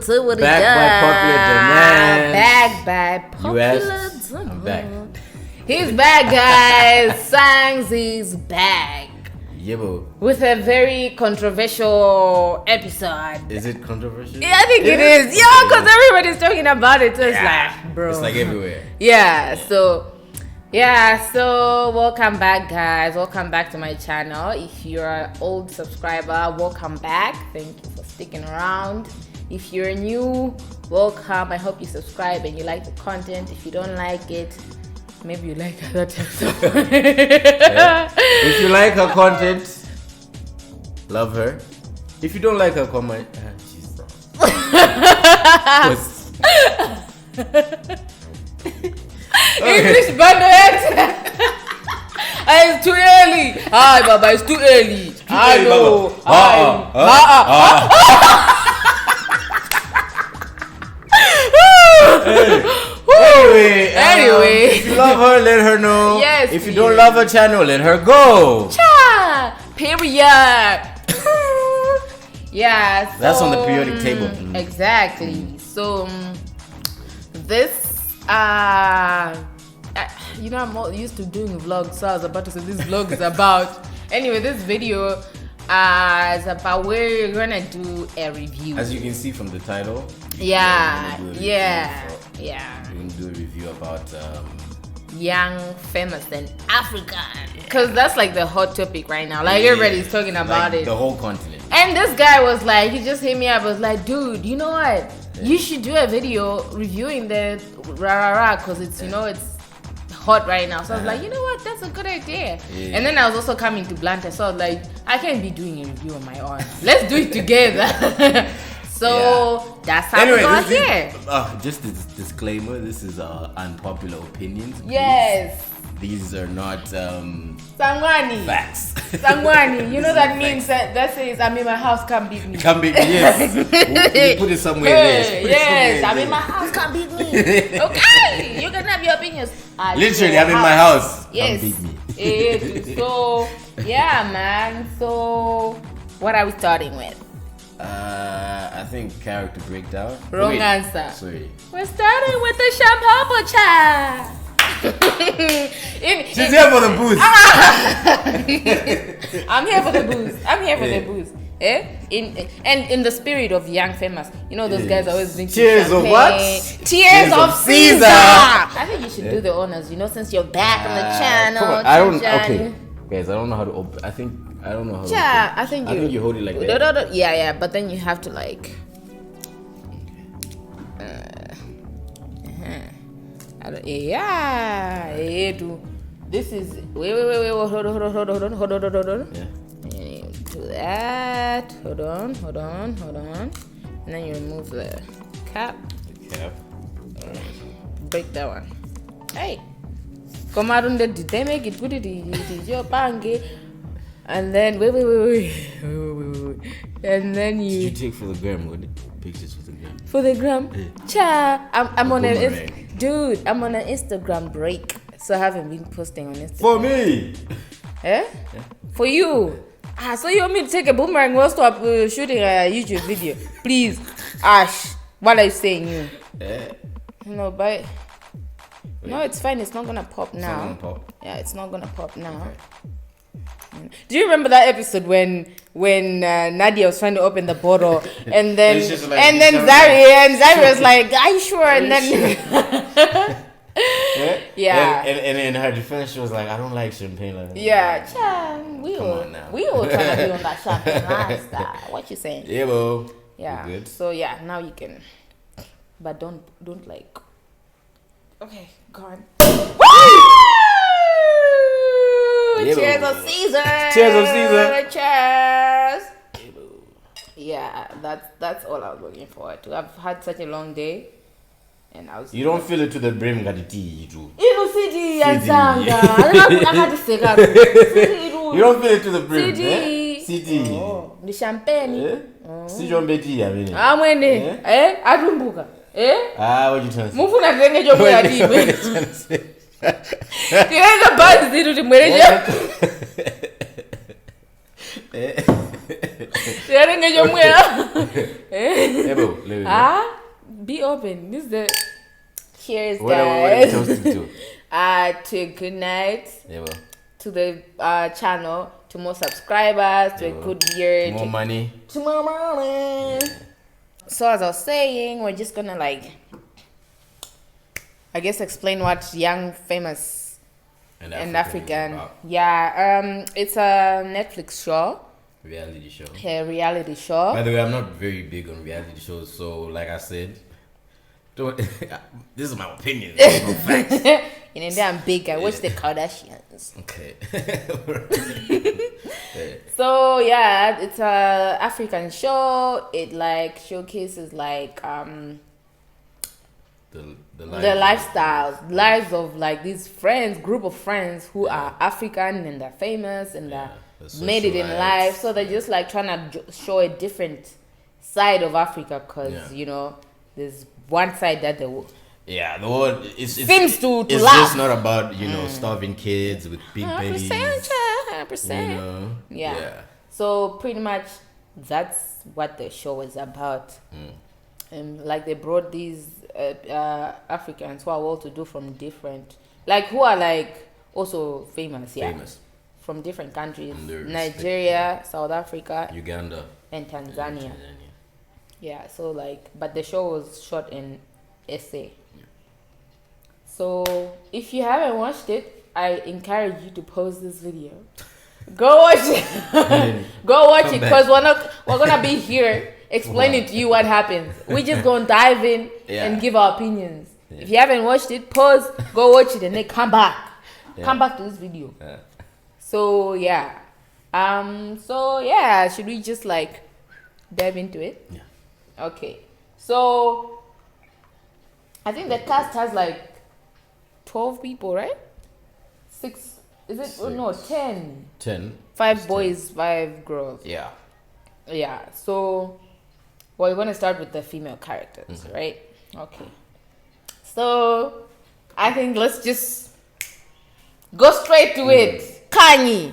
say what Back by popular demand. I'm back. He's back, guys. Sangs is back. Yeah, bro. With a very controversial episode. Is it controversial? Yeah, I think it is. Yeah, because everybody's talking about it. So it's like, bro. It's like everywhere. So welcome back, guys. Welcome back to my channel. If you're an old subscriber, welcome back. Thank you for sticking around. If you're new, welcome. I hope you subscribe and you like the content. If you don't like it, maybe you like other types of If you like her content, love her. If you don't like her comment, she's wrong. English bando it's too early. Hi, Baba, it's too early. I know. Anyway, if you love her, let her know. Yes. If you don't love her channel, let her go. Cha. Period. Yeah. So, that's on the periodic table. Exactly. So this I'm all used to doing vlogs, so I was about to say this vlog is about. Anyway, this video is about we're gonna do a review. As you can see from the title. Yeah. We're gonna do a review about Youngfamous&african, because that's like the hot topic right now. Like everybody's talking about it. The whole continent. And this guy was like, he just hit me up. Was like, dude, you know what? You should do a video reviewing the rah because it's it's hot right now. So I was like, you know what? That's a good idea. Yeah. And then I was also coming to Blantyre, so I was like, I can't be doing a review on my own. Let's do it together. That's how we got here. Just a disclaimer: this is unpopular opinions. Yes. These are not Sangwani. Facts. Sangwani. You know that means that says I'm in my house, can't beat me. Can't beat me. Yes. We'll put it somewhere there. Yes. I'm in my house, can't beat me. Okay. You can have your opinions. Literally, I'm in my house. Yes. Can't beat me. So man. So what are we starting with? I think character breakdown. Wrong answer. Sorry. We're starting with the shampoo cha. She's here for the booze. I'm here for the booze. In the spirit of Youngfamous, those guys always drink Tears champagne. of what? Tears of Caesar. I think you should do the honors. Since you're back on the channel. Come on. I don't. Okay, guys, I don't know how to open. I don't know how to open. I think you hold it like that. Yeah, but then you have to like. This is wait, hold on. Yeah. Do that. Hold on. And then you remove the cap. Break that one. Hey, come out on the. Did they make it good? It is your bangi. And then wait. And then you. Did you take for the gram? What pictures for the gram? For the gram? Yeah. I'm on an I'm on an Instagram break, so I haven't been posting on Instagram. For me? Yeah. For you? So you want me to take a boomerang while stop shooting a YouTube video? Please, Ash. What are you saying, you? Yeah. No, but no, it's fine. It's not gonna pop now. It's not gonna pop. Yeah, it's not gonna pop now. Okay. Do you remember that episode when Nadia was trying to open the bottle and then Zari was like, "Are you sure?" And then yeah. And in her defense, she was like, "I don't like champagne like that." Yeah, we all trying to be on that champagne lifestyle. What you saying? Yeah, bro. Yeah. Good. So yeah, now you can, but don't like. Okay, go on. Cheers of Caesar. Cheers. Yeah, that's all I was looking forward to. I've had such a long day, and I was. You don't feel it to the brim, got the tea, you do. CD and Sanga. You don't feel it to the brim. CD. Oh, the champagne. Si John Betty, I mean. Amwene. Adumbuka. What you trying to say? Mufuna zenge jomo ya dibe. Tiyenza buzz zitu timweleje. Be open. This is the cheers, What are guys. you toasting to? To good night. Yeah, bro. To the channel, to more subscribers, to a good year, more money. To more money. Yeah. So as I was saying, we're just gonna like, I guess, explain what Young, Famous, and African. Yeah, it's a Netflix show. Reality show. A reality show. By the way, I'm not very big on reality shows, so like I said, don't. This is my opinion. No facts. In India, I'm big. I watch the Kardashians. Okay. So yeah, it's a African show. It like showcases like the lifestyles, lives of like these group of friends who are African and they're famous and they're made it in life. So they're just like trying to show a different side of Africa because you know there's one side that the world seems to it's laugh. just not about starving kids with big bellies. 100%. You know? Yeah. So pretty much that's what the show is about. And like they brought these Africans who are well to do from different, like who are like also famous, from different countries: Nigeria, South Africa, Uganda, and Tanzania. Yeah. So like, but the show was shot in SA. So if you haven't watched it, I encourage you to pause this video. Go watch it. Go watch it because we're gonna be here explaining to you what happens. We're just gonna dive in and give our opinions. If you haven't watched it, pause, go watch it, and then come back. Come back to this video. So should we just like dive into it? Yeah. Okay. So I think the cast has like 12 people, right? 6. Is it? Oh, no, 10. 10. 5 boys, 5 girls. Yeah. Yeah. So, we're going to start with the female characters, right? Okay. So, I think let's just go straight to it. Kanye.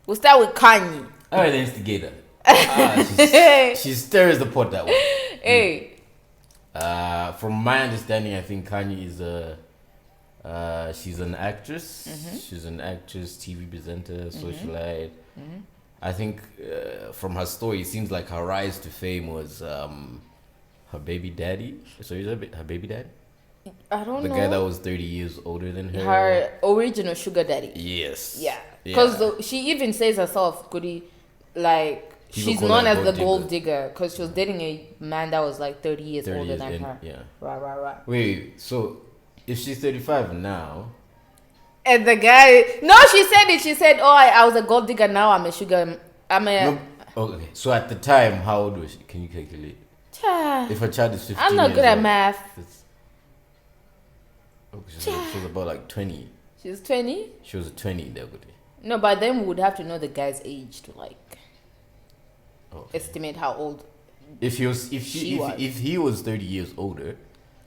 We'll start with Kanye. All right, the instigator. She stirs the pot that way. Hey. From my understanding, I think Kanye is she's an actress. She's an actress, TV presenter, socialite. I think from her story, it seems like her rise to fame was her baby daddy. So is that her baby daddy? I don't know. The guy that was 30 years older than her. Her original sugar daddy. Yes. Yeah. Because she even says herself, Goody, like, she's known as the gold digger because she was dating a man that was like 30 years older than her. Yeah. Right. Wait, so if she's 35 now. And the guy, no, she said it. She said, "Oh, I was a gold digger. Now I'm a sugar. Okay. So at the time, how old was she? Can you calculate? If her child is 15, I'm not good at math. She was about like 20. She was 20. She was 20 there, good. No, but then we would have to know the guy's age to like estimate how old. If he was 30 years older.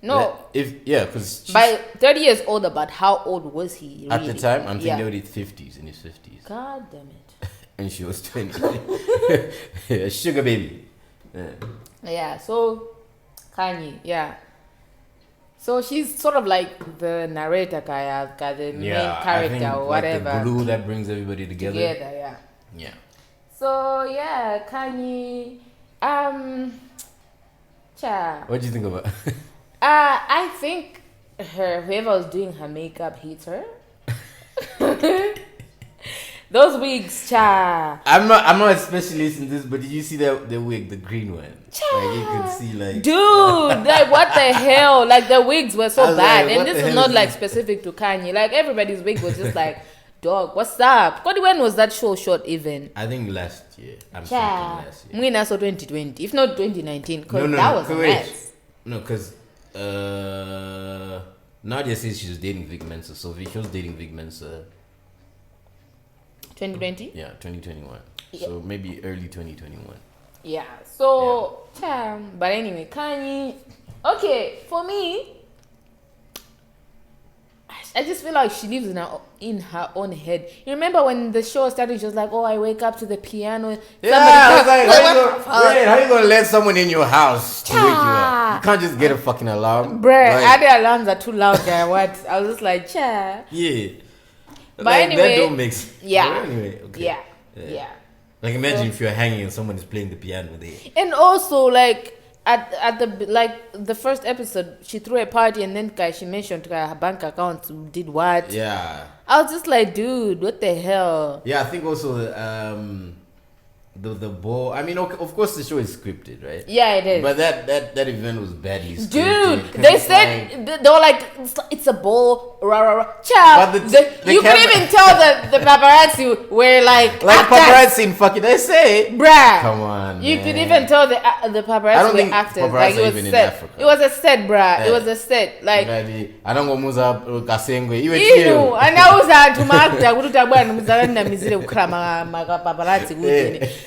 No. Because by 30 years older, but how old was he? Really? At the time, I'm thinking in his 50s. God damn it. And she was 20. A sugar baby. Yeah, so Kanye, So she's sort of like the narrator, the main character or whatever. Like the glue that brings everybody together. Yeah. So Kanye. What do you think about? I think whoever was doing her makeup hates her. Those wigs, I'm not a specialist in this, but did you see the wig, the green one? Like you could see, like, dude, like what the hell? Like the wigs were so bad, like, and this is not like specific to Kanye. Like everybody's wig was just like, dog, what's up? When was that show shot even? I think last year. I'm thinking last year. Mwina saw 2020, if not 2019, because that was a mess. No, because Nadia says she was dating Vic Mensa, so she was dating Vic Mensa. 2020? Yeah, 2021. Yeah. So maybe early 2021. Yeah. So, but anyway, Kanye. Okay, for me, I just feel like she lives in her own head. You remember when the show started, she was like, "Oh, I wake up to the piano." Yeah, I was like, how you gonna let someone in your house to wake you up? You can't just get a fucking alarm. Bruh, other alarms are too loud, guy. What? I was just like, "Cha." Yeah. But like, anyway, that don't make sense. yeah. But anyway, okay. Yeah. Like imagine if you're hanging and someone is playing the piano there. And also like at the first episode, she threw a party and then she mentioned her bank account did what. Yeah. I was just like, dude, what the hell? Yeah, I think also the ball. I mean, okay, of course the show is scripted, right? Yeah, it is. But that event was badly scripted. Dude, they said they were like, it's a ball, rah rah rah. Child, you could even tell the paparazzi were like paparazzi in fucking. They say, bruh. Come on, you man. could even tell the paparazzi were actors. Like it was set. It was a set, bruh. Yeah. It was a set. Like I don't go muza kasengwe. Even you. And I was at to mark that. We don't want to muzaranda mizile ukrama paparazzi.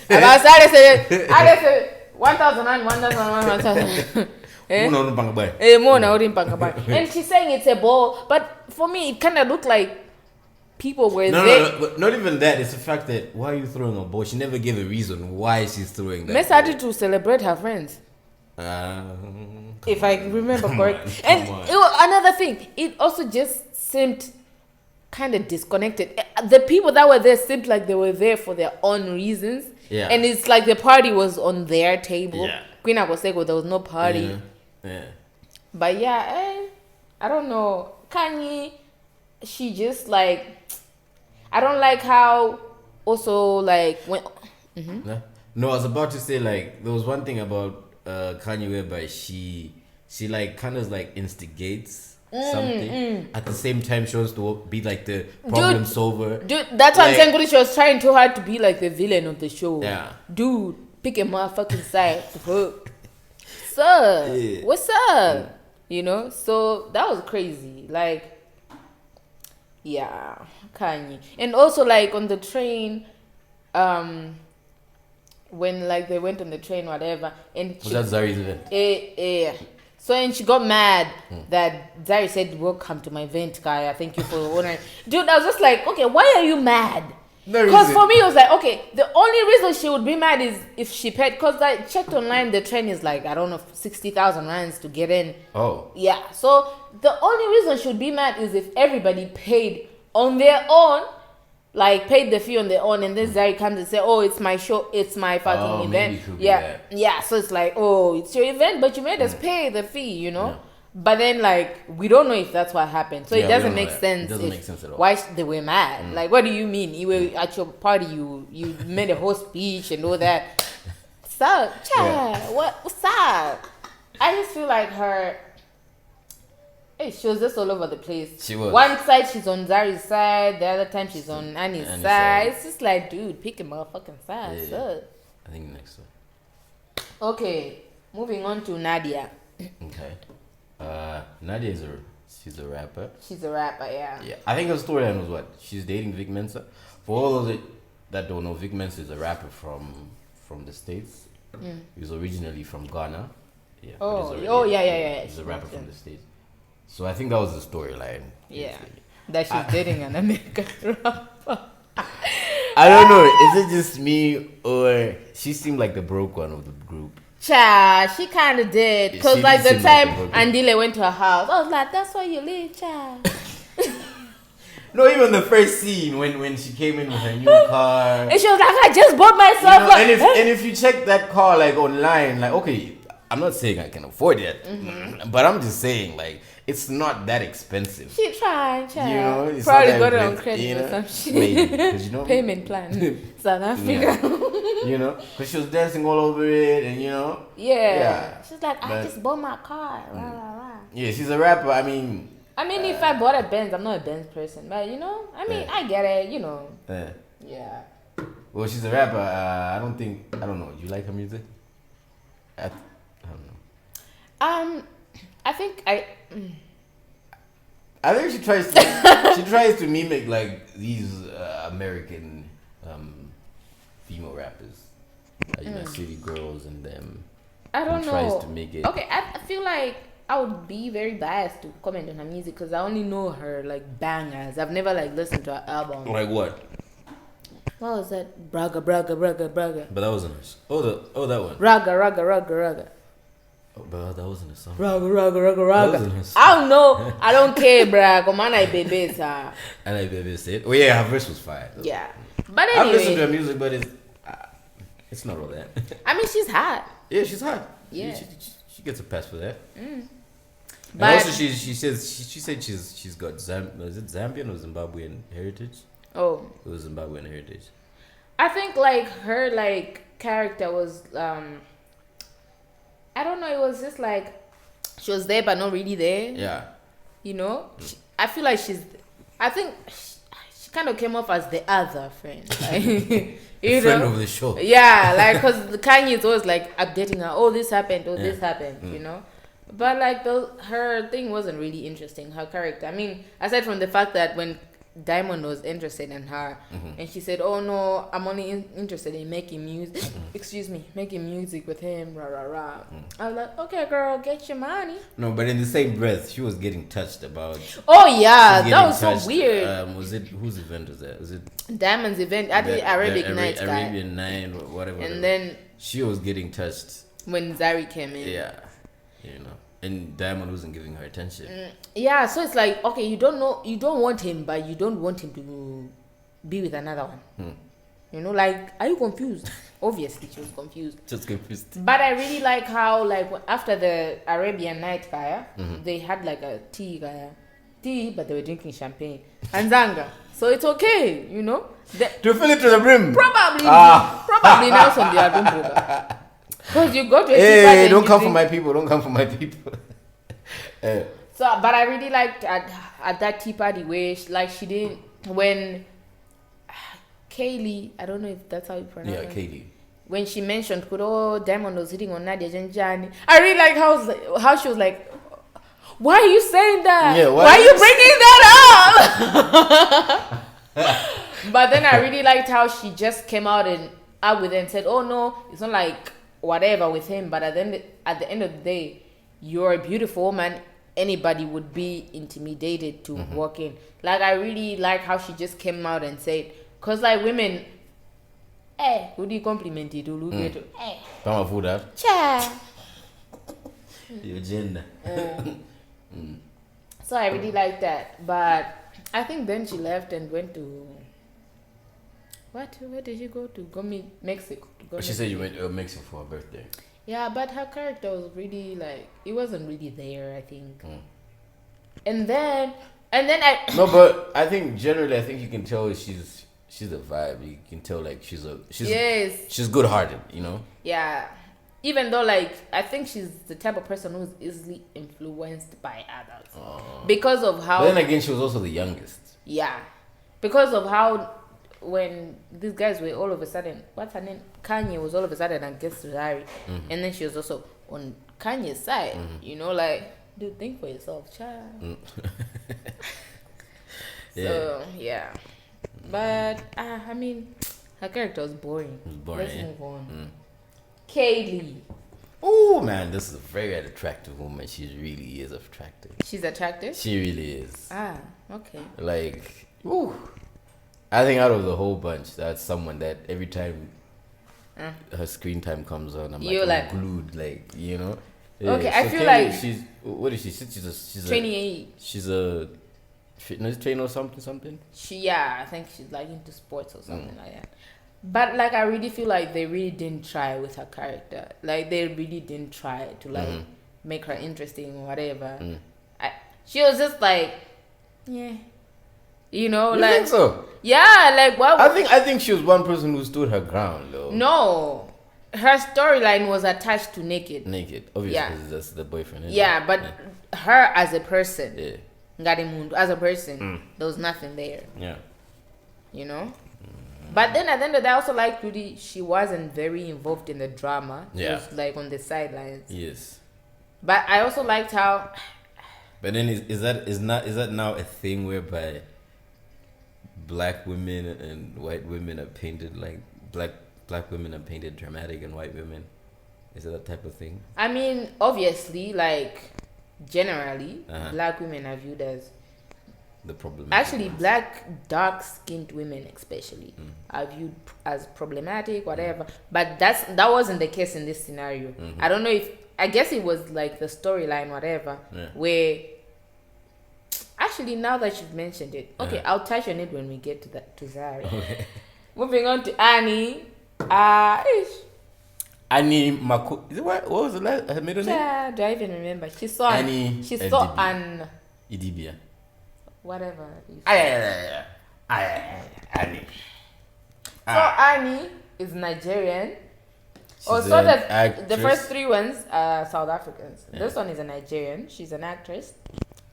I said 1,000. And she's saying it's a ball, but for me it kind of looked like people were there. No, but not even that. It's the fact that why are you throwing a ball? She never gave a reason why she's throwing that. Miss started to celebrate her friends. If I remember correctly. And another thing, it also just seemed kind of disconnected. The people that were there seemed like they were there for their own reasons. Yeah. And it's like the party was on their table. Yeah. Queen Agosego, there was no party. Yeah. But yeah, I don't know. Kanye, she just like, I don't like how also like when. No, I was about to say like there was one thing about Kanye whereby she like kind of like instigates something at the same time she wants to be like the problem solver. Dude, that's what I'm saying. She was trying too hard to be like the villain of the show. Yeah. Dude, pick a motherfucking side. Sir, what's up? You know, so that was crazy. Like, yeah, Kanye. And also like on the train, when like they went on the train, whatever, and was that Zari's event? So and she got mad that Zari said, "Welcome to my event, Kaya. Thank you for honoring." Dude, I was just like, okay, why are you mad? Because for me, it was like, okay, the only reason she would be mad is if she paid. Because I checked online, the train is like, I don't know, 60,000 rands to get in. Oh. Yeah. So the only reason she would be mad is if everybody paid on their own. Like paid the fee on their own, and then Zari comes and say, "Oh, it's my show, it's my fucking event." Yeah. So it's like, "Oh, it's your event, but you made us pay the fee," you know. Yeah. But then, like, we don't know if that's what happened, so it doesn't make sense. It doesn't make sense at all. Why they were mad? Like, what do you mean? You were at your party, you made a whole speech and all that. So, what's up? I just feel like her. Hey, she was just all over the place. She was. One side she's on Zari's side, the other time she's on Annie's side. It's just like, dude, pick a motherfucking side. Yeah. I think next one. Okay, moving on to Nadia. Okay. Nadia she's a rapper. She's a rapper, yeah. Yeah. I think her storyline was what? She's dating Vic Mensa. For all of it that don't know, Vic Mensa is a rapper from the States. He was originally from Ghana. Yeah. Yeah. He's a rapper from the States. So I think that was the storyline. Yeah. That she's dating an American rapper. I don't know. Is it just me or she seemed like the broke one of the group? Cha, she kind of did. Because like the time Andile went to her house, I was like, that's where you live, cha. No, even the first scene when she came in with her new car. And she was like, I just bought myself. You know, and if you check that car like online, like, okay, I'm not saying I can afford it, but I'm just saying like, it's not that expensive. She tried. You know, it's probably got it on credit or some shit. Maybe, because you know, payment plan, South Africa. You know, because she was dancing all over it, and you know. Yeah. She's like, I just bought my car. Rah, rah, rah. Yeah, she's a rapper. I mean, if I bought a Benz, I'm not a Benz person, but you know, I get it. You know. Yeah. Well, she's a rapper. I don't know. Do you like her music? I don't know. I think she tries to mimic like these American female rappers, like, you know, City Girls and them. I don't know. Tries to make it. Okay, I feel like I would be very biased to comment on her music because I only know her like bangers. I've never like listened to her album. Like what? What was that? Braga, braga, braga, braga. But that wasn't her. That one. Raga, raga, raga, raga. Oh, but that wasn't a song. Raga, raga, raga, That raga. wasn't her song. I don't know. I don't care, bruh. Come on, I baby, sir. And like baby said, oh yeah, her verse was fire. Though. Yeah. But I've listened to anyway, her music, but it's not all that. I mean, she's hot. Yeah, she's hot. Yeah. She gets a pass for that. And But also, she said she's got is it Zambian or Zimbabwean heritage? oh, It was Zimbabwean heritage. I think like her like character was I don't know. It was just like she was there but not really there. Yeah. You know, I feel like I think she kind of came off as the other friend. Like, you Friend know? of the show. Yeah, like because Kanye is always like updating her. Oh, this happened. Oh, this happened. You know, but like her thing wasn't really interesting. Her character. I mean, aside from the fact that when Diamond was interested in her, and she said, "Oh no, I'm only interested in making music." Excuse me, making music with him. Rah rah rah. I was like, "Okay, girl, get your money." No, but in the same breath, she was getting touched about. Oh yeah, Getting that was touched, so weird. Was it whose event was that? Was it Diamond's event at the Arabic Night guy. Arabian Night or whatever. And then she was getting touched. when Zari came in. Yeah, you know, and Diamond wasn't giving her attention. Yeah, so it's like, okay, you don't want him, but you don't want him to be with another one. You know, like, are you confused? Obviously, she was confused. Just confused. But I really like how, like, after the Arabian Night guy, they had like a tea, but they were drinking champagne and zanga. So it's okay, you know. To fill it to the brim. Probably now on the album. Because you go to a tea party and don't you come for drink- my people. Don't come for my people. So, but I really liked at that tea party where she didn't when Kaylee, I don't know if that's how you pronounce Yeah, it. Katie. When she mentioned, "Oh, Diamond was hitting on Nadia Janjani," I really like how she was like, "Why are you saying that? Yeah, why are you bringing that up?" But then I really liked how she just came out with it and said, "Oh no, it's not like whatever with him, but at the end of the day, you're a beautiful woman. Anybody would be intimidated to walk in." Like, I really like how she just came out and said, because like women, who do you compliment it? Who do you Come on, food out. Cha. Your gender. So I really like that, but I think then she left and went to where did she go to? Go meet Mexico. She said you went to Mexico for her birthday. Yeah, but her character was really like, it wasn't really there, I think. And then I No, but I think generally, you can tell she's a vibe. You can tell like she's yes, she's good hearted, you know. yeah. Even though like I think she's the type of person who's easily influenced by others because of how. But then again, she was also the youngest. Yeah, because of how when these guys were all of a sudden, what's her name? Kanye was all of a sudden against Zari, and then she was also on Kanye's side. You know, like, dude, think for yourself, child. So yeah, but I mean, her character was boring. It was boring. Let's move on. Kaylee, Oh man, this is a very attractive woman. She really is attractive. she's attractive. She really is. Okay. Like, ooh. I think out of the whole bunch, that's someone that every time her screen time comes on, I'm You're like, like- glued, like, you know. Okay, I feel Kaylee, like- she's what is she? She's 28. She's a fitness trainer or something. I think she's like into sports or something like that. But like, I really feel like they really didn't try with her character. Like, they really didn't try to like make her interesting or whatever. She was just like, yeah, you know, You like, think so? yeah, like what? I think she was one person who stood her ground though. No, her storyline was attached to Naked. Naked, obviously, Yeah. 'cause that's the boyfriend. isn't Yeah, it? but her as a person, yeah, Ngarimundu, as a person, there was nothing there. yeah. You know. But then at the end of the day, I also liked Rudy. She wasn't very involved in the drama. She Yeah. was like on the sidelines. Yes. But I also liked how But then is that now a thing whereby black women and white women are painted like black women are painted dramatic and white women? Is it that type of thing? I mean, obviously, like generally, black women are viewed as the problem. Actually, black dark-skinned women, especially, are viewed as problematic, whatever. But that wasn't the case in this scenario. I don't know if I guess it was like the storyline, whatever, where. Actually, now that you've mentioned it, okay, I'll touch on it when we get to Zari. Okay. Moving on to Annie. Annie Mako. What was her middle name? Yeah, do I even remember? She saw Annie. She saw an Idibia. Whatever. Annie. So Annie is Nigerian. The first three ones are South Africans. This one is a Nigerian. She's an actress,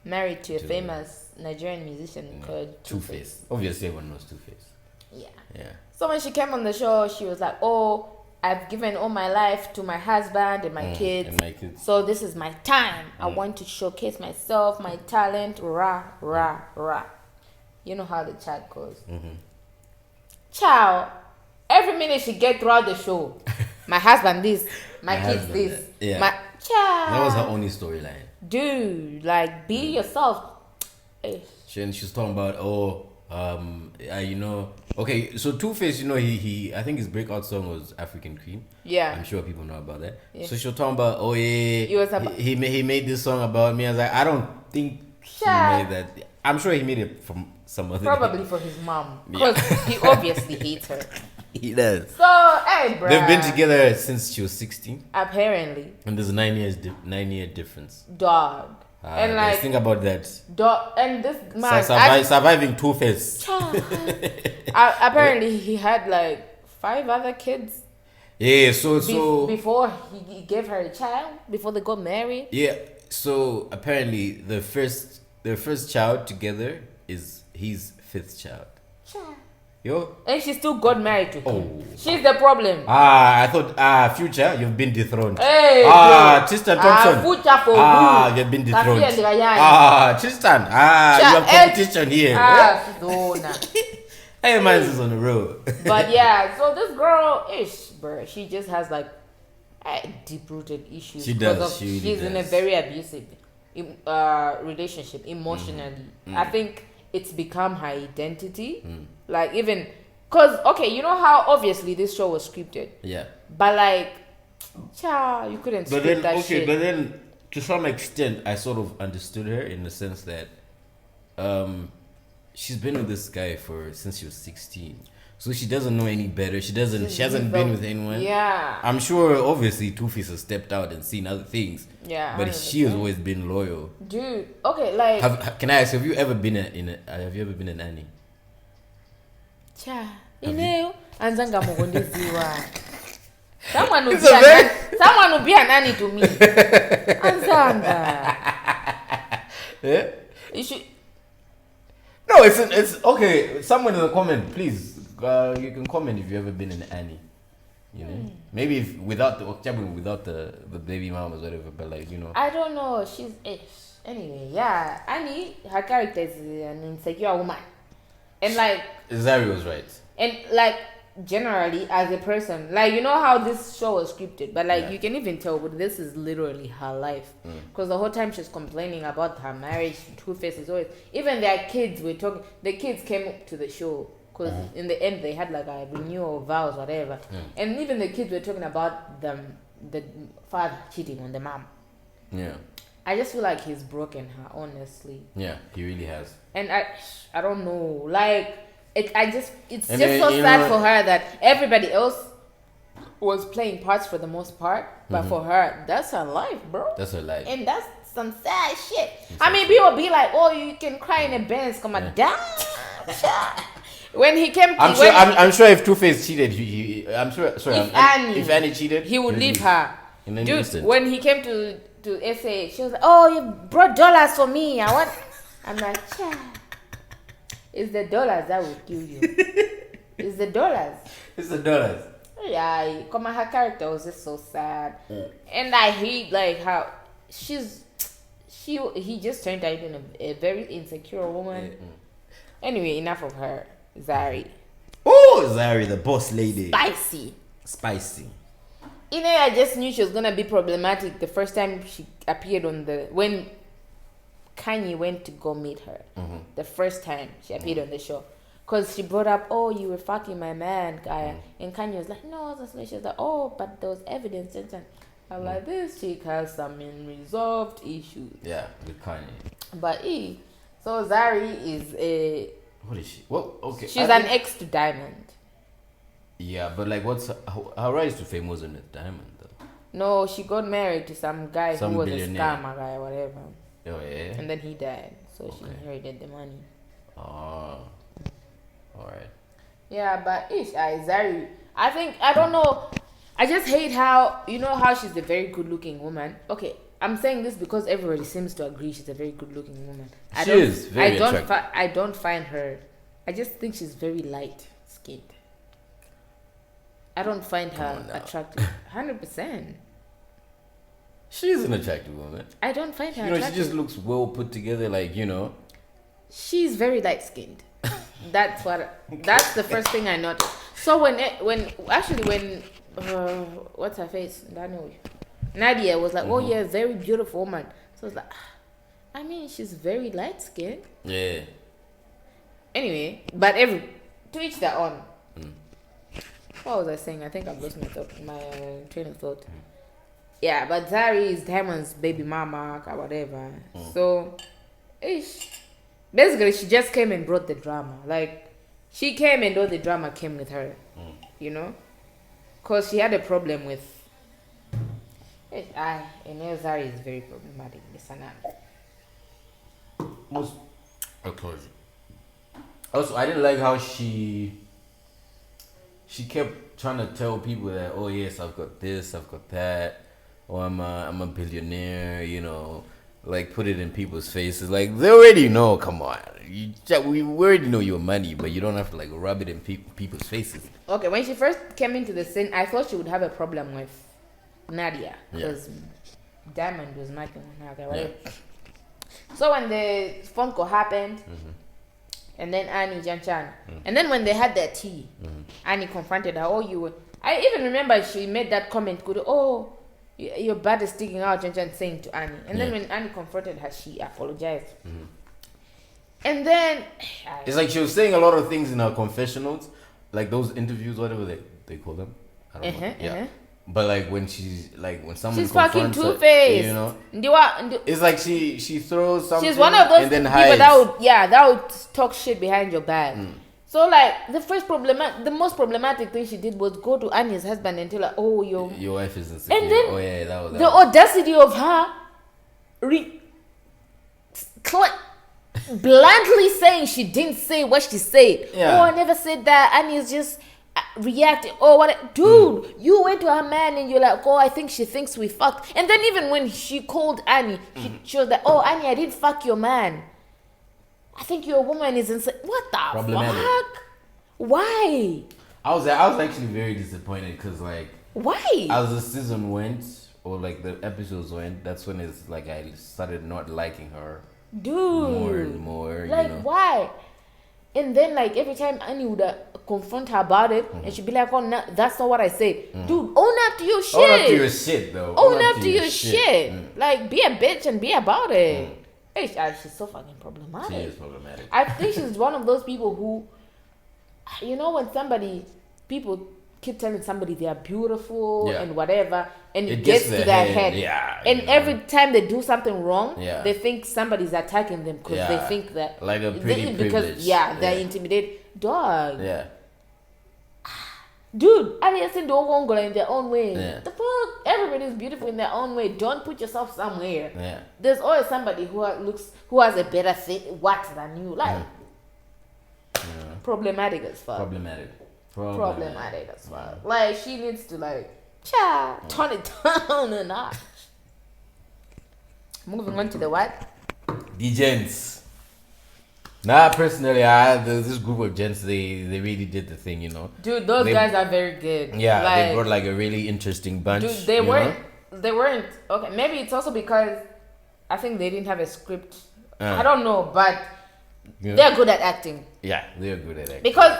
married to a famous Nigerian musician called Two-Face. Obviously, everyone knows Two-Face. Yeah. So when she came on the show, she was like, "Oh, I've given all my life to my husband and my kids. So this is my time. I want to showcase myself, my talent. Rah, rah, rah." You know how the chat goes. Ciao. Every minute she get throughout the show. My husband this, my kids this. Yeah. Ciao. That was her only storyline. Dude, like, be yourself. She's talking about, okay, so Two-Face, he I think his breakout song was African Queen. Yeah. I'm sure people know about that. Yeah. So she was talking about, he made this song about me. I was like, I don't think he made that. I'm sure he made it from some other Probably for his mom. Because he obviously hates her. He does. So, hey, bro. They've been together since she was 16. Apparently. And there's a 9-year difference. Dog. And like, think about that. And this man surviving Two-Face. Apparently, he had like 5 other kids. Yeah, so before he gave her a child, before they got married. Yeah, so apparently their first child together is his 5th child. Yo. And she still got married to him. She's the problem. I thought, Future, you've been dethroned. Hey, Tristan Thompson. Future for who? You've been dethroned. Tristan, you have competition here. Hey, man, is on the road. But yeah, so this girl, bro, she just has like deep-rooted issues. She does. She's in a very abusive relationship emotionally. I think it's become her identity. Like, even because, okay, you know how obviously this show was scripted. Yeah. But like, you couldn't script that shit. But then to some extent, I sort of understood her in the sense that she's been with this guy since she was 16. So she doesn't know any better. She hasn't been with anyone. Yeah. I'm sure obviously Two-Face has stepped out and seen other things. Yeah. But she has always been loyal. Dude, okay, like, can I ask, have you ever been an Annie? Anzanga mugondeziwa. Someone will be an Annie to me. Anzanga. Yeah? You should. No, it's okay. Someone in the comment, please. You can comment if you ever been an Annie. You know, maybe without the baby mamas or whatever, but like, I don't know. She's anyway. Yeah, Annie, her character is an insecure woman, and like Zari was right. And like, generally as a person, like, you know how this show was scripted, but like, you can even tell, but this is literally her life, because the whole time she's complaining about her marriage. Two-Face is always, even their kids were talking, the kids came up to the show because in the end they had like a renewal of vows, whatever, and even the kids were talking about the father cheating on the mom. I just feel like he's broken her, honestly. Yeah, he really has. And I don't know, like, it's just so sad for her that everybody else was playing parts for the most part, but for her, that's her life, bro. That's her life. And that's some sad shit. I mean, people be like, "Oh, you can cry in a Benz, come on, down." When he came, I'm sure if Two-Face cheated, if Annie cheated, he would leave her. In an Dude, instant. when he came to SA, she was like, "Oh, you brought dollars for me. I'm like, it's the dollars that will kill you. It's the dollars. It's the dollars. Yeah, come on, her character was just so sad, and I hate like how he just turned her into a very insecure woman. Anyway, enough of her. Zari. Oh, Zari, the boss lady. Spicy. I just knew she was gonna be problematic the first time she appeared when Kanye went to go meet her. The first time she appeared on the show. Because she brought up, oh, you were fucking my man, guy. And Kanye was like, no, that's not. She was like, oh, but there was evidence. And I'm like, this chick has some unresolved issues. Yeah, with Kanye. But so Zari is a... What is she? Well, okay. She's an ex to Diamond. Yeah, but like, what's her rise to fame wasn't with Diamond, though? No, she got married to some guy who was a scammer guy, whatever. Oh, yeah? And then he died. So she inherited the money. Oh. Alright. Yeah, but Zari, I don't know. I just hate how, how she's a very good looking woman. Okay, I'm saying this because everybody seems to agree she's a very good looking woman. She is very attractive. I don't find her, I just think she's very light skinned. I don't find her attractive. 100%. She's an attractive woman. I don't find her attractive. She just looks well put together, like, She's very light skinned. That's the first thing I noticed. So when what's her face? Nadia was like, oh yeah, very beautiful woman. So I was like, I mean, she's very light skinned. Yeah. Anyway, but to each their own. What was I saying? I think I've lost my train of thought. Yeah, but Zari is Diamond's baby mama or whatever. So, basically, she just came and brought the drama. Like, she came and all the drama came with her. Because she had a problem with... Zari is very problematic. Also, I didn't like how she kept trying to tell people that, oh yes, I've got this, I've got that, or I'm a billionaire, like put it in people's faces. Like, they already know, come on. We already know your money, but you don't have to like rub it in people's faces. Okay, when she first came into the scene, I thought she would have a problem with Nadia because Diamond was marking Nadia. Right? Yeah. So when the phone call happened, and then Annie Janchan, and then when they had their tea, Annie confronted her. Oh, I even remember she made that comment. Oh, your butt is sticking out, Janchan saying to Annie. And then when Annie confronted her, she apologized. And then it's like she was saying a lot of things in her confessionals, like those interviews, whatever they call them. I don't know. Yeah. But like when someone fucking two-faced, it's like she throws something. She's one of those people hides. that would talk shit behind your back. So like the most problematic thing she did was go to Annie's husband and tell her, "Oh, your wife is insecure." And then that was the audacity of her bluntly saying she didn't say what she said. Oh, I never said that. Annie's just reacting. Oh, what, dude? You went to her man and you're like, oh, I think she thinks we fucked. And then even when she called Annie, she was like, oh, Annie, I didn't fuck your man. I think your woman is insane. What the fuck? Why? I was actually very disappointed because like, why? As the season went or like the episodes went, that's when it's like I started not liking her. Dude, more and more. Like, why? And then like every time Annie would confront her about it, and she'd be like, "Oh, no, that's not what I said." Dude, own up to your shit. Own up to your shit, though. Own up to your shit. Like, be a bitch and be about it. Hey, she's so fucking problematic. She is problematic. I think she's one of those people who, when people keep telling somebody they are beautiful and whatever, and it gets to their head. Yeah. And every time they do something wrong, they think somebody's attacking them because they think that like a pretty privilege. They're intimidated. Dog. Yeah. Dude, I mean, don't go in their own way. Yeah. The fuck? Everybody's beautiful in their own way. Don't put yourself somewhere. Yeah. There's always somebody who has a better thing than you. Like problematic as fuck. Problematic as fuck. Like, she needs to turn it down a notch. Moving on to the what? The gents. Nah, personally, this group of gents, they really did the thing, Dude, those guys are very good. Yeah, they brought like a really interesting bunch. Dude, they weren't okay. Maybe it's also because I think they didn't have a script. I don't know, but they're good at acting. Yeah, they're good at acting. Because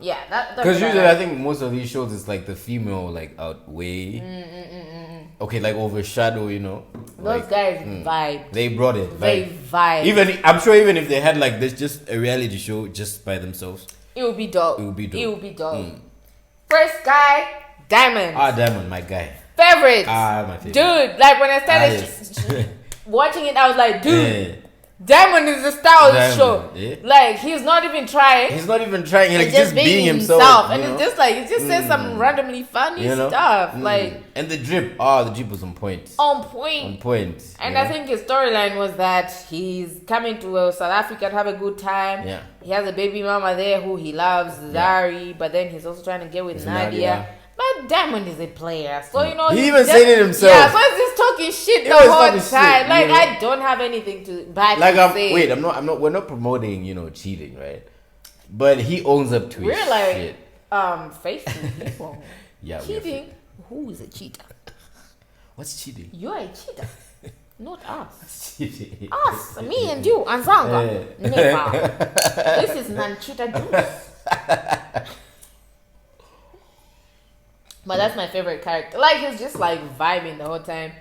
Yeah, that's because usually I think most of these shows it's like the female like outweigh, okay, like overshadow, you know. Those like, guys vibe. They brought it. They Like, vibe. even I'm sure even if they had like this just a reality show just by themselves, it would be dope. It would be dope. It would be dope. First guy, Diamond. Diamond, my guy. Favorite. My favorite. Dude, like when I started Yes. watching it, I was like, dude. Yeah. Diamond is the star of the Diamond, show. yeah. Like he's not even trying. He's not even trying. He's He's like just being himself. and you know? it's just like it just says some randomly funny You know? stuff. Like and the drip. The drip was on point. on point. On point. And you I know? think his storyline was that he's coming to South Africa to have a good time. Yeah. He has a baby mama there who he loves, Zari, but then he's also trying to get with It's Nadia. But Diamond is a player, so you know He he's even just- said it himself. Yeah, so he's just talking shit the always whole talking time. shit, Like you know? I don't have anything to bad Like to say. I'm not. We're not promoting cheating, right? But he owns up to We're his like shit. facing people. Yeah, Cheating? Who is a cheater? What's cheating? You're a cheater, not us. Cheating. Us, me and you, and Zanga. Never. This is non-cheater juice. But that's my favorite character. Like he's just like vibing the whole time.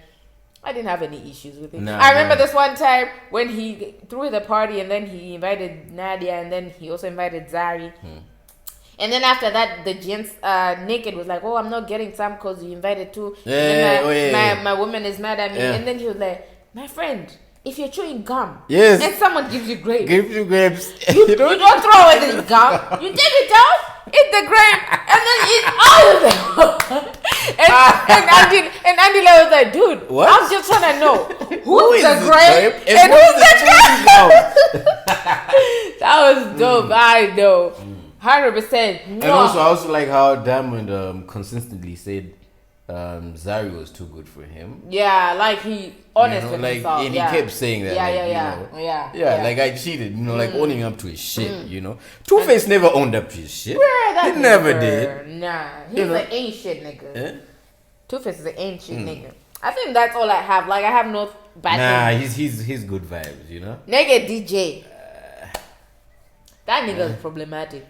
I didn't have any issues with it. I remember this one time when he threw the party and then he invited Nadia and then he also invited Zari. And then after that, the gents naked was like, "Oh, I'm not getting some because you invited two." My woman is mad at me. Yeah. And then he was like, "My friend, if you're chewing gum, Yes. and someone gives you grapes, Give you grapes. you don't throw away the gum. You take it out, eat the grape, and then eat all of them." and Angela was like, "Dude, What? I'm just trying to know Who who's is the this grape grape and who's the chewing gum? That was dope. I know, 100%. And also, I also like how Diamond consistently said Zari was too good for him. Yeah, like he honest with like, himself. and Yeah. he kept saying that. Yeah. Like I cheated, like owning up to his shit. Two-Face never owned up to his shit. That He never nigga, did. Nah, he's know? an ain't shit nigga. Eh? Two-Face is an ain't shit nigga. I think that's all I have. Like I have no bad things. He's good vibes. Nigga DJ. That nigga is problematic.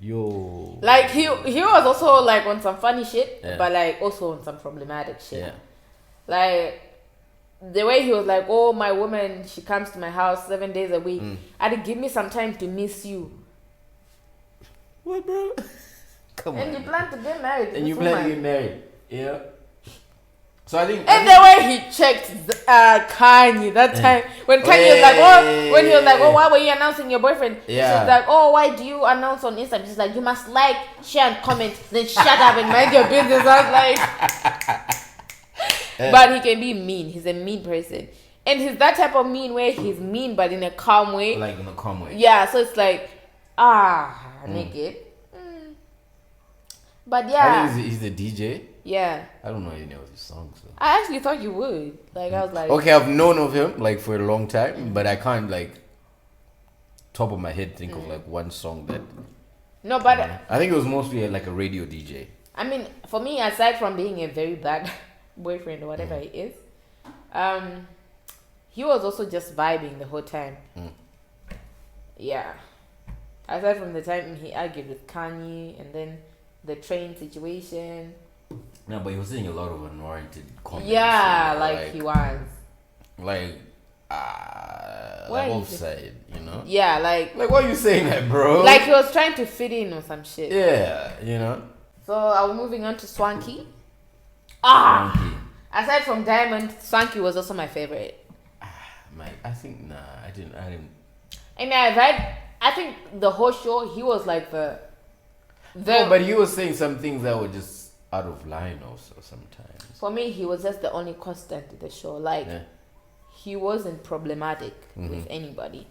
Yo. Like he was also like on some funny shit, Yeah. but like also on some problematic shit. Yeah. Like the way he was like, "Oh, my woman, she comes to my house 7 days a week. I'd give me some time to miss you." What, bro? Come And on. you plan to get married. to And you this plan to woman. get married. Yeah. So I think. And the way he checked Kanye that time when Kanye was like, when he was like, "Oh, why were you announcing your boyfriend?" Yeah. She's like, "Oh, why do you announce on Instagram?" She's like, "You must like, share, and comment. Then shut up and mind your business." I was like, but he can be mean. He's a mean person, and he's that type of mean where he's mean but in a calm way. Like in a calm way. Yeah, so it's like, naked. But I yeah, think he's the DJ. yeah. I don't know any of his songs. So. I actually thought you would. Like I was like, Okay, I've known of him like for a long time, but I can't like top of my head think of like one song that. no, but I think it was mostly like a radio DJ. I mean, for me, aside from being a very bad boyfriend or whatever he is, he was also just vibing the whole time. Yeah. Aside from the time he argued with Kanye and then the train situation. No, but he was saying a lot of unwarranted comments. Yeah, like he was. Like, Why like you offside, Yeah, like Like, why are you saying that, bro? like he was trying to fit in or some shit. Yeah, So are we moving on to Swanky? Monkey. Aside from Diamond, Swanky was also my favorite. I think I didn't. And I think the whole show he was like the No, but he was saying some things that were just out of line also sometimes. for me he was just the only constant in the show. Like he wasn't problematic with anybody.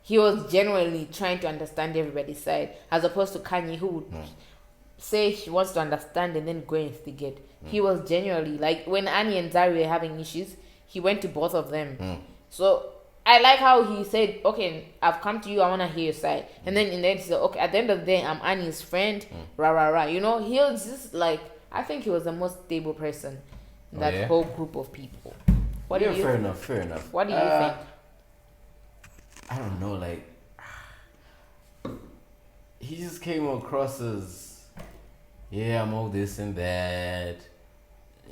He was genuinely trying to understand everybody's side, as opposed to Kanye who would say he wants to understand and then go instigate. He was genuinely like when Annie and Zari were having issues, he went to both of them. So I like how he said, "Okay, I've come to you. I want to hear your side." And then in the end, he said, "Okay, at the end of the day, I'm Annie's friend." Rah rah rah. He was just like, I think he was the most stable person in that whole group of people. What do you fair think? enough. What do you think? I don't know, like he just came across as, yeah, I'm all this and that.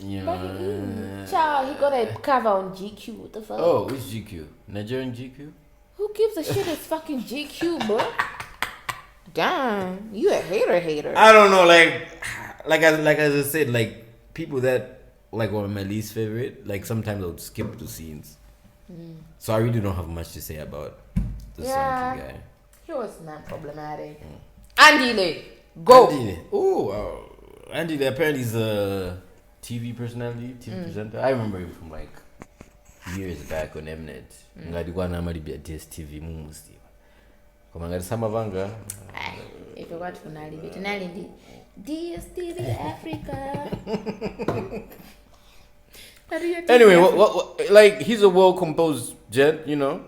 You know. Child, he got a cover on GQ. What the fuck? Oh, which GQ? Nigerian GQ? Who gives a shit? It's fucking GQ, bro. Damn, you a hater. I don't know, like as I said, like people that like were my least favorite. Like sometimes I would skip the scenes. So I really don't have much to say about the Sanky guy. He was not problematic. Andile, go. Andile apparently is a TV personality, TV presenter. I remember him from like years back on Mnet. Ngadikwa namali bia DSTV mumusti. Koma ngati samavanga. If you watch finale, finale DSTV Africa. Anyway, what like he's a well composed gent, you know.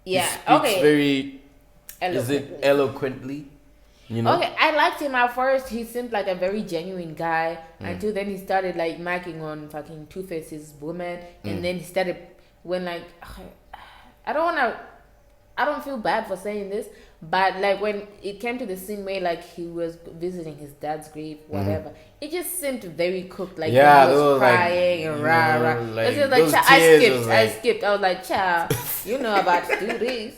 Yeah. He speaks very Eloquently. Eloquently. You know? Okay, I liked him at first. He seemed like a very genuine guy until then he started like macking on fucking Two-Face's woman, and then he started when like I don't feel bad for saying this, but like when it came to the scene where like he was visiting his dad's grave, whatever, it just seemed very cooked. Like he was crying and rah rah. Like, I skipped. I was like, child, you know about to do this.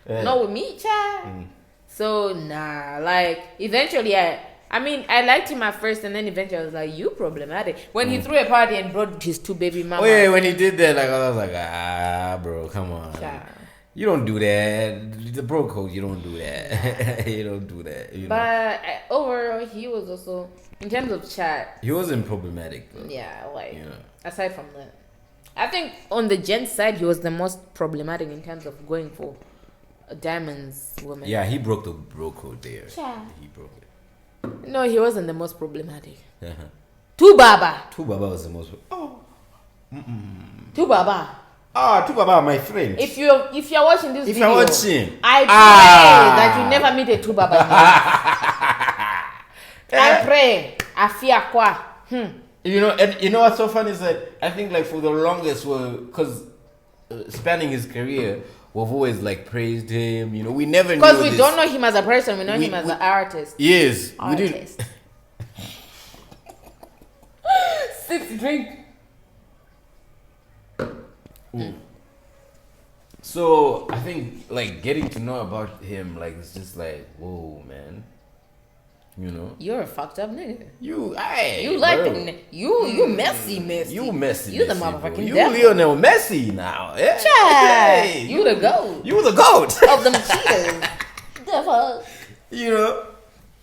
Not with me, child. So nah, like eventually I mean I liked him at first, and then eventually I was like, you problematic. When he threw a party and brought his two baby mamas. Oh yeah, when he did that, like I was like, bro, come on. Child. You don't do that. The bro code, you don't do that. You don't do that. You know? But overall, he was also, in terms of chat, he wasn't problematic though. Yeah, like aside from that, I think on the gent side, he was the most problematic in terms of going for a Diamond's woman. Yeah, he broke the bro code there. Yeah. He broke it. No, he wasn't the most problematic. Tubaba was the most. Tubaba. Tubaba, my friend. If you're watching this video, I pray that you never meet a Tubaba. I pray. I fear kwa. You know, and you know what's so funny is that I think like for the longest, because spanning his career, we've always like praised him. You know, we never knew because we don't know him as a person. We know him as an artist. Yes, artist. We didn't. Sip drink. So I think like getting to know about him, like it's just like, whoa, man. You know, you're a fucked up nigga. You like you messy. You messy. You the motherfucking you devil. Lionel Messi now. Yeah. Hey, you the goat. You the goat of them cheaters. Devil. You know,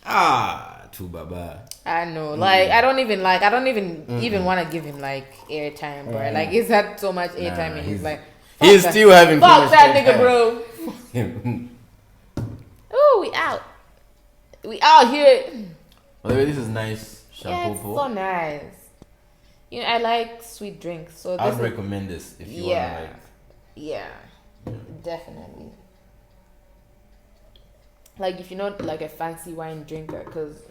Tubaba. I know, like I don't even want to give him like airtime, bro. Like he's had so much airtime, and he's like, he's still having. Fuck that nigga, bro. Oh, we out here. By the way, this is nice shampoo. Yeah, it's so nice. You know, I like sweet drinks, so I would recommend this if you want to like. Yeah, definitely. Like if you're not like a fancy wine drinker, because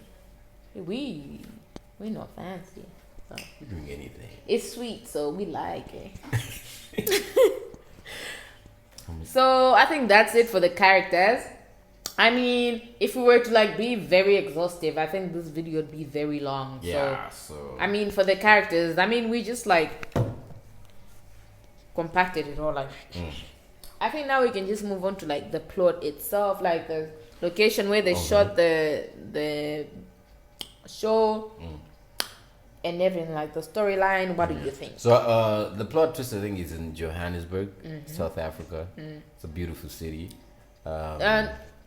we're not fancy. So. We're doing anything. It's sweet, so we like it. So I think that's it for the characters. I mean, if we were to like be very exhaustive, I think this video would be very long. Yeah. So I mean, for the characters, I mean, we just like compacted it all. Like, I think now we can just move on to like the plot itself, like the location where they shot the show and everything, like the storyline. What do you think? So the plot twist I think is in Johannesburg, South Africa. It's a beautiful city.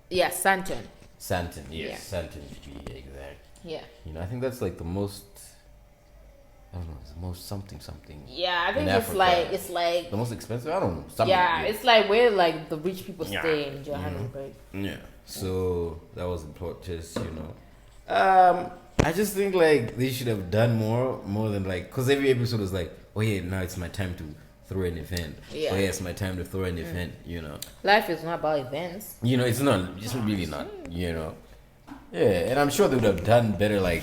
Yeah, Sandton, yes, yeah. Sandton to be exact. Yeah. You know, I think that's like the most. I don't know, it's the most something. Yeah, I think it's like the most expensive. I don't know. Something, it's like where like the rich people stay in Johannesburg. Yeah. So that was the plot twist, you know. I just think like they should have done more than like, because every episode was like, oh yeah, now it's my time to throw an event. Yeah. Oh yeah, it's my time to throw an event. You know. Life is not about events. You know, it's not. It's really not. You know. Yeah, and I'm sure they would have done better. Like,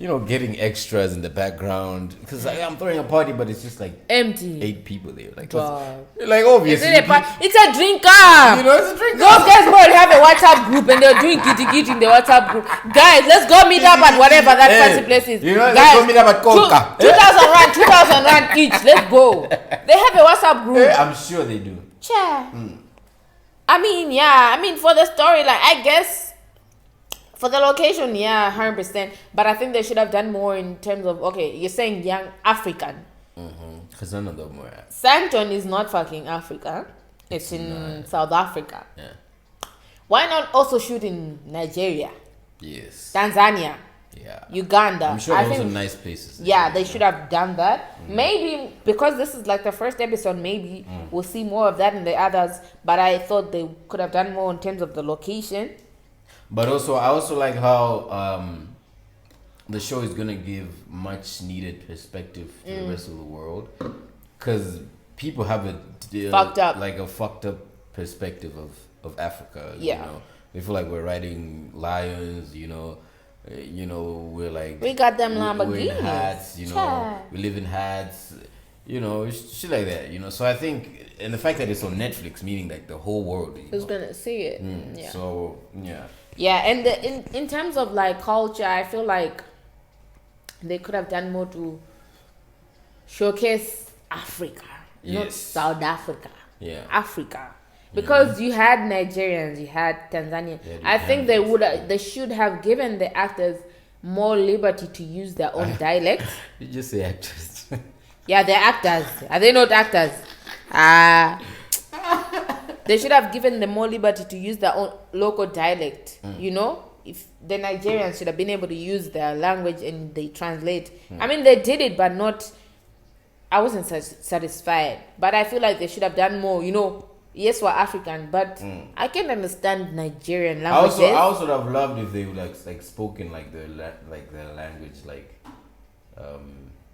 getting extras in the background because I'm throwing a party, but it's just like empty. 8 people there. Like, Dog. like obviously, It's a drinker. It's a drinker. Those guys will have a WhatsApp group and they're doing gitty in the WhatsApp group. Guys, let's go meet up at whatever that fancy place is. Guys, let's go meet up at Coca. 2,000 rand each. Let's go. They have a WhatsApp group. I'm sure they do. Cha. I mean, for the storyline, I guess. For the location, 100%. But I think they should have done more in terms of, okay, you're saying young African. Because none of them were. Sandton is not fucking Africa. It's in South Africa. Yeah. Why not also shoot in Nigeria? Yes. Tanzania. Yeah. Uganda. I'm sure those are nice places. Yeah, they should have done that. Maybe because this is like the first episode, maybe we'll see more of that in the others. But I thought they could have done more in terms of the location. But also, I also like how the show is gonna give much needed perspective to the rest of the world, because people have a fucked up perspective of Africa. Yeah, they feel like we're riding lions. We're like we got them Lamborghinis. We're in hats. We live in hats. Shit like that. So I think, and the fact that it's on Netflix, meaning like the whole world is gonna see it. Yeah. So yeah. Yeah, and in terms of like culture, I feel like they could have done more to showcase Africa, not South Africa. Yeah, Africa, because you had Nigerians, you had Tanzania. I think they should have given the actors more liberty to use their own dialect. You just say actors. Yeah, they're actors. Are they not actors? They should have given them more liberty to use their own local dialect. If the Nigerians should have been able to use their language and they translate. I mean, they did it, but not. I wasn't satisfied. But I feel like they should have done more. Yes, we're African, but I can understand Nigerian languages. I also would have loved if they would like spoken like their language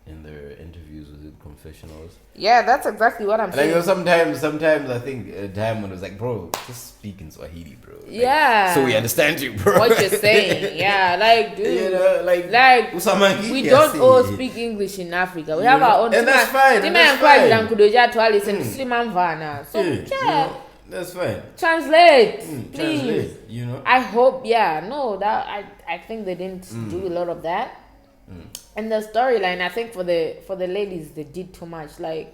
in their interviews with the confessionals. Yeah, that's exactly what I'm saying. Sometimes I think Diamond was like, bro, just speak in Swahili, bro. So we understand you, bro. What you're saying. Yeah, like, dude. We don't all speak English in Africa. We have our own. And that's fine. That's fine. Translate, please. Translate, I hope, I think they didn't do a lot of that. And the storyline, I think for the ladies, they did too much. Like,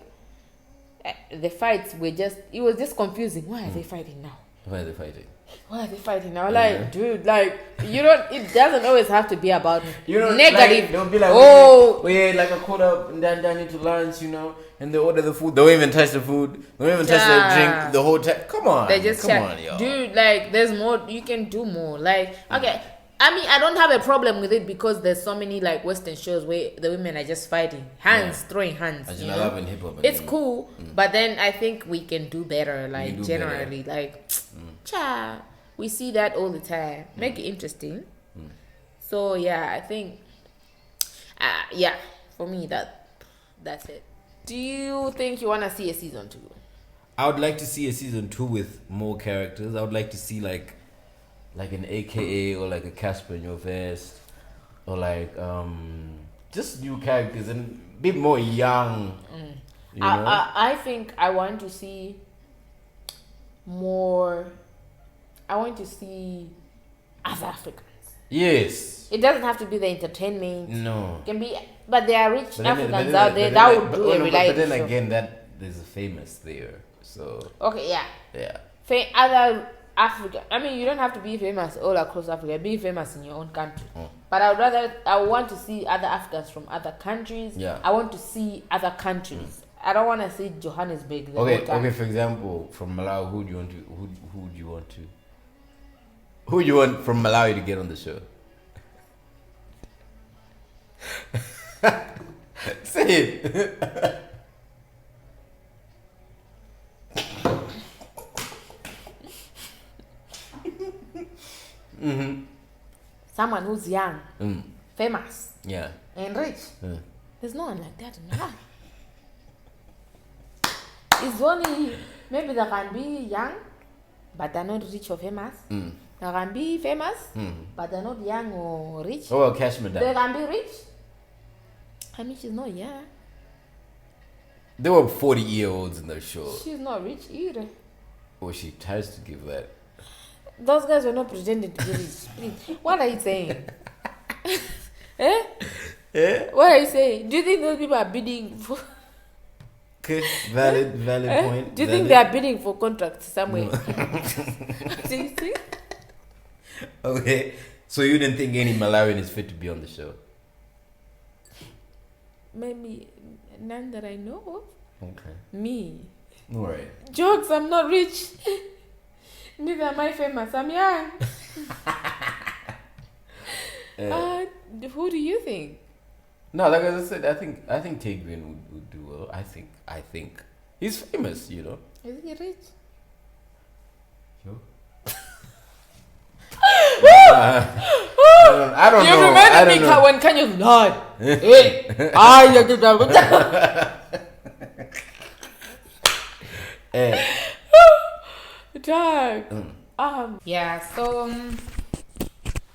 the fights were it was just confusing. Why are they fighting now? Why are they fighting? Like, dude, like, it doesn't always have to be about negative. Like, they'll be like, like I caught up and then I need to lunch, and they order the food. They don't even touch the food. They don't even touch the drink the whole time. Come on. They just come on, yo. Dude, like, there's more. You can do more. Like, okay. I mean, I don't have a problem with it because there's so many like Western shows where the women are just fighting, throwing hands. It's cool, but then I think we can do better. Like generally, like, we see that all the time. Make it interesting. So yeah, I think, for me that's it. Do you think you wanna see a season 2? I would like to see a season 2 with more characters. I would like to see like an AKA or like a Casper in Your Vest, or like just new characters and a bit more young. I think I want to see more. I want to see other Africans. Yes. It doesn't have to be the entertainment. No. It can be, but there are rich Africans out there that would do a reality show. But then again, there's a famous there, so. Okay. Yeah. Yeah. Other Africa. I mean, you don't have to be famous all across Africa. Be famous in your own country. But I want to see other Africans from other countries. Yeah. I want to see other countries. I don't want to see Johannesburg. Okay. For example, from Malawi, who do you want from Malawi to get on the show? Say it. Someone who's young, famous, and rich. There's no one like that in Malawi. It's only maybe they can be young, but they're not rich or famous. They can be famous, but they're not young or rich. Oh, well, cash me down. They can be rich. I mean, she's not young. There were 40-year-olds in the show. She's not rich either. Oh, she tries to give that. Those guys were not pretending to be rich. Please. What are you saying? Eh? Yeah. What are you saying? Do you think those people are bidding for... Okay, valid point. Do you think they are bidding for contracts somewhere? See? Okay, so you didn't think any Malawian is fit to be on the show? Maybe none that I know of. Okay. Me. Alright. Jokes, I'm not rich. Neither am I famous. I'm young. Who do you think? No, like I said, I think Tigrin would do well. I think he's famous, you know. Is he rich? Sure. I don't know. You remember me when Kanye was Lord. Hey, Dog. Yeah, so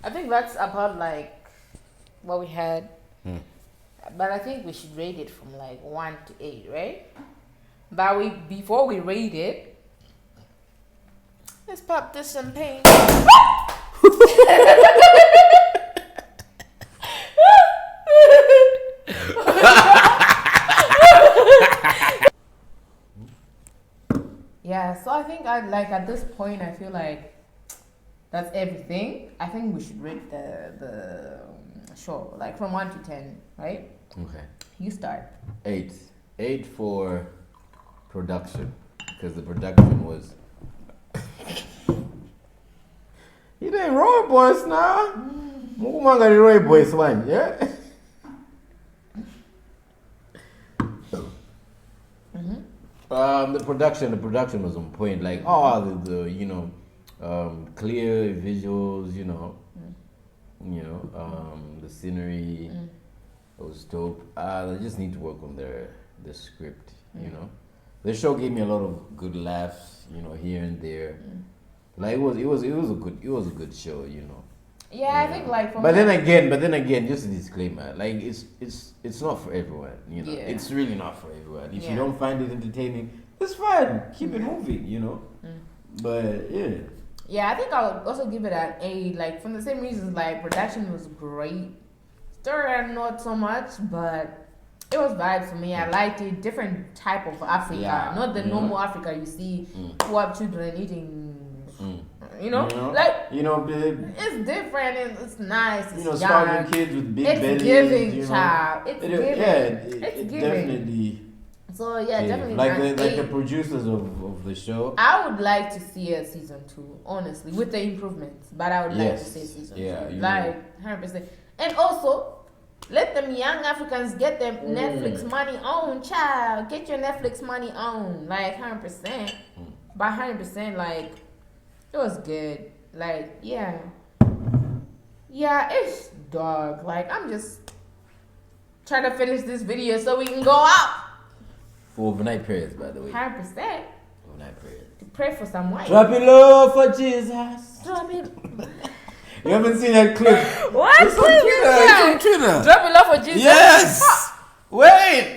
I think that's about like what we had. But I think we should rate it from like 1 to 8, right? But before we rate it, let's pop this champagne. Yeah, so I think at this point I feel like that's everything. I think we should rate the show like from 1 to 10, right? Okay. You start. 8. 8 for production, because the production was. You didn't roll boys now. Mumanga the roy boys one, yeah. The production was on point. Like the you know, clear visuals. You know, the scenery. It was dope. They just need to work on the script. You know, the show gave me a lot of good laughs. You know, here and there. Like it was a good show. You know. Yeah, I think like. But then again, just a disclaimer. Like it's not for everyone. You know, it's really not for everyone. If you don't find it entertaining, it's fine. Keep it moving. You know. But yeah. Yeah, I think I would also give it an A. Like from the same reasons. Like production was great. Story not so much, but it was vibes for me. I liked it. Different type of Africa, not the normal Africa you see. Poor children eating. You know, it's different and it's nice. It's starving kids with big bellies. It's giving, child. It's giving. It's giving. Definitely. So definitely. Like the producers of the show. I would like to see a season 2, honestly, with the improvements. But I would like to see season 2, like 100%. And also, let them young Africans get their Netflix money on, child. Get your Netflix money on, like 100%. By 100%, like. It was good. Like, yeah, it's dog. Like, I'm just trying to finish this video so we can go out. For overnight prayers, by the way. 100%. Overnight prayers. To pray for some white. Drop it low for Jesus. Drop it. You haven't seen that clip? What clip is that? It's on Twitter. Drop it low for Jesus. Yes. Wait.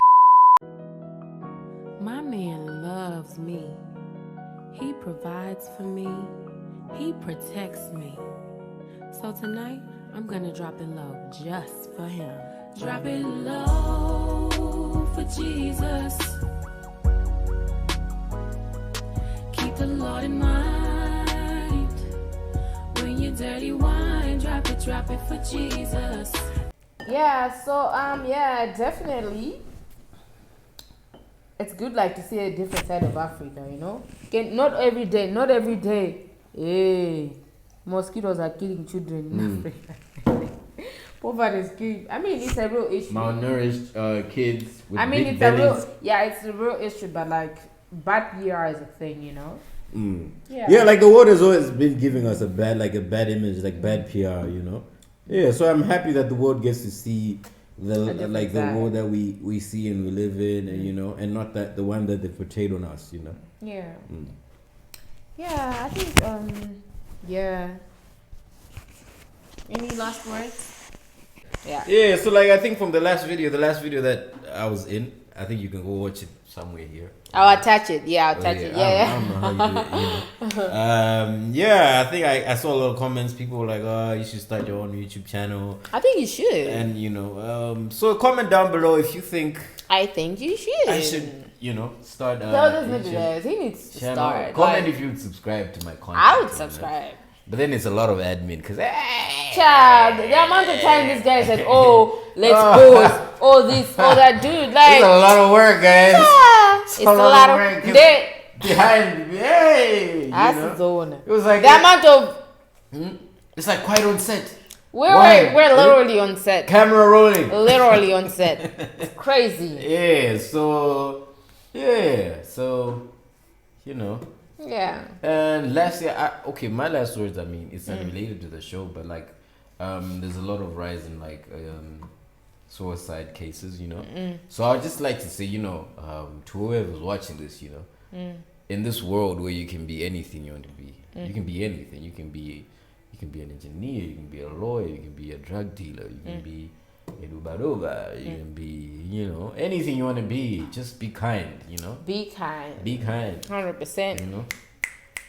My man loves me. He provides for me. He protects me. So tonight, I'm gonna drop it low just for him. Drop it low for Jesus. Keep the Lord in mind. When you're dirty wine, drop it for Jesus. Yeah, so definitely. It's good like to see a different side of Africa, you know? Not every day. Hey, mosquitoes are killing children in Africa. Poverty is killing. I mean, it's a real issue. Malnourished kids with big bellies. It's a real issue, but like bad PR is a thing, you know? Yeah, like the world has always been giving us a bad image, like bad PR, you know? Yeah, so I'm happy that the world gets to see the world that we see and we live in, and you know, and not that the one that they portrayed on us, you know. Yeah. Yeah, I think Any last words? Yeah. Yeah, so like I think from the last video that I was in, I think you can go watch it somewhere here. I'll attach it. Yeah, I'll attach it. I don't know how you do it, yeah, I think I saw a lot of comments. People were like, "Oh, you should start your own YouTube channel." I think you should. And so comment down below if you think I think you should. I should, start. Tell this nigga guys, he needs to channel. start. Comment Like, if you would subscribe to my content. I would subscribe. But then it's a lot of admin because Child, the amount of time this guy said, "Oh, let's pause, oh this, oh that," dude, like it's a lot of work, guys. it's a lot of work. they. Behind, hey, That's zone. it was like The amount of it's like quite on set. we're literally on set. Camera rolling. Literally on set. It's crazy. Yeah. So yeah. Yeah. And lastly, my last words. I mean, it's not related to the show, but like, there's a lot of rise in like suicide cases. So I'd just like to say, to whoever's watching this, in this world where you can be anything you want to be, you can be anything. You can be an engineer. You can be a lawyer. You can be a drug dealer. You can be a dubadoba. You can be, anything you want to be. Just be kind. Be kind. Be kind. 100%.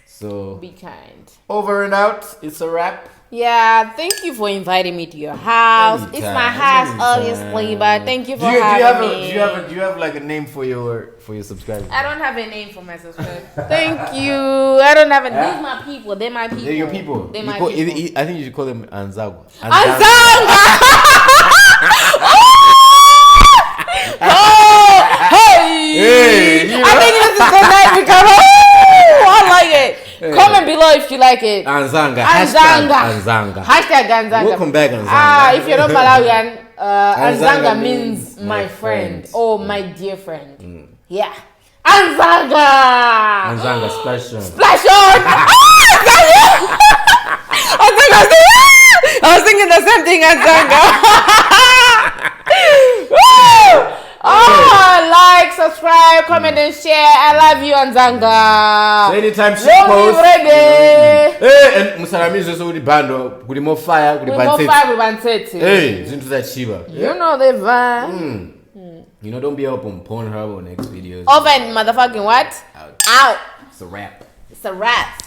So Be kind. over and out. It's a wrap. Yeah, thank you for inviting me to your house. It's my house, obviously, but thank you for having me. Do you have like a name for your subscribers? I don't have a name for my subscribers. Thank you. I don't have a name. These my people. They're my people. They're your people. They're my people. I think you should call them Anzagwa. Anzanga! Oh, hey! I think this is the night because I like it. Comment below if you like it. Anzanga. Anzanga. Hashtag Anzanga. Welcome back, Anzanga. If you're not Malawian, Anzanga means my friend. Oh, my dear friend. Yeah. Anzanga. Anzanga, splash on. Splash on. I was thinking the same thing, Anzanga. Like, subscribe, comment, and share. I love you, Anzanga. So anytime she Don't posts. be ready. Hey, and Musarami is also bando. Kuli more fire, kuli We banseti. Hey, Hey, into that Shiva. you know the vibe. Don't be up on Pornhub or next videos. Over and motherfucking what? Out. Out. It's a wrap. It's a wrap.